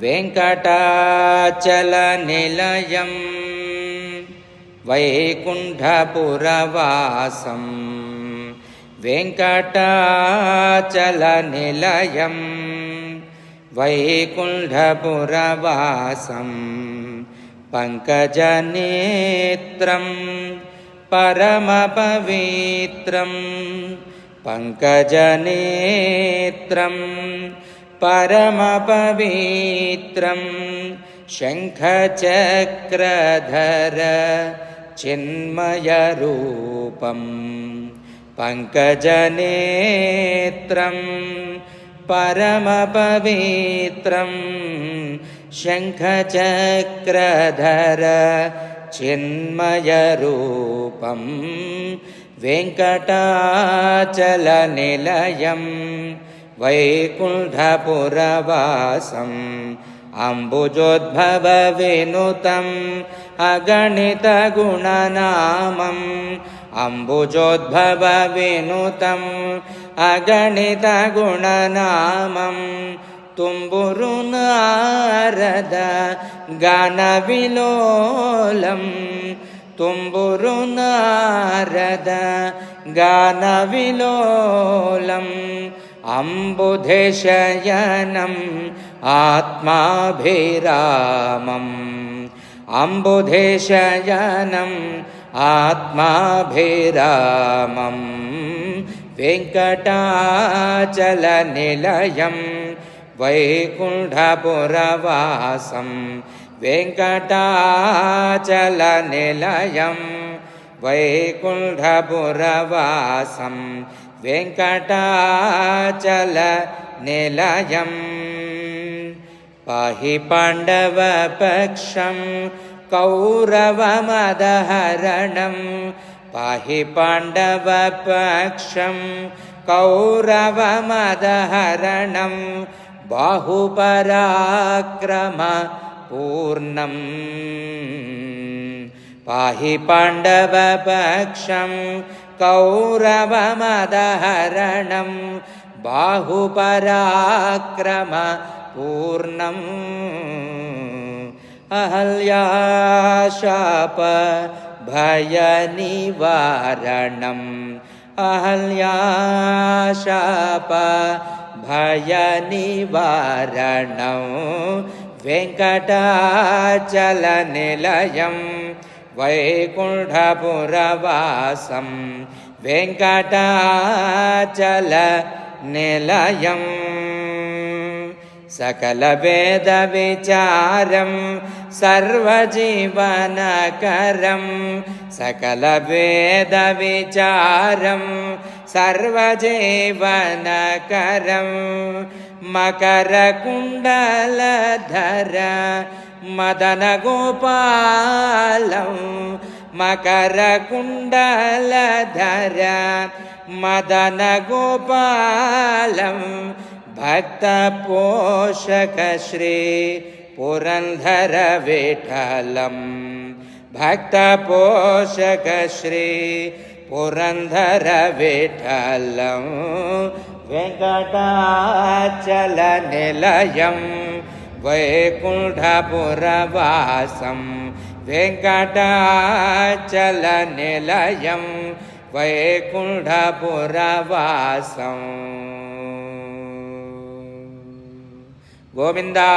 वेङ्कटाचलनिलयं वैकुण्ठपुरवासं वेङ्कटाचलनिलयं वैकुण्ठपुरवासं पङ्कजनेत्रं परमपवित्रं पङ्कजनेत्रं परमपवित्रं शङ्खचक्रधर चिन्मयरूपं पङ्कजनेत्रं परमपवित्रं शङ्खचक्रधर चिन्मयरूपं वेङ्कटाचलनिलयं वैकुण्ठपुरवासम् अम्बुजोद्भवविनुतम् अगणितगुणनामम् अम्बुजोद्भवविनुतम् अगणितगुणनामम् तुम्बुरु नारद गानविलोलम् तुम्बुरु नारद गानविलोलम् अम्बुधेशयनम् आत्माभिरामम् अम्बुधेशयनम् आत्माभिरामम् वेङ्कटाचलनिलयं वैकुण्ठपुरवासं वेङ्कटाचलनिलयं वैकुण्ठपुरवासं वेङ्कटाचलनिलयं पाहि पाण्डवपक्षं कौरवमदहरणं पाहि पाण्डवपक्षं कौरवमदहरणं बाहुपराक्रमपूर्णं पाहि पाण्डवपक्षं कौरवमदहरणं बाहुपराक्रमपूर्णम् अहल्याशाप भयनिवारणम् अहल्याशाप भयनिवारणं वेङ्कटाचलनिलयं वैकुण्ठपुरवासं वेङ्कटाचलनिलयं सकलवेदविचारं सर्वजीवनकरं सकलवेदविचारं सर्वजीवनकरं मकरकुण्डलधर मदनगोपालं मकरकुण्डलधर मदनगोपालं भक्तपोषक श्री पुरन्दर विठलं भक्तपोषक श्री पुरन्दर विठलं वेङ्कटाचलनिलयं वैकुण्ठपुरवासं वेङ्कटाचलनिलयं वैकुण्ठपुरवासम् गोविन्दा।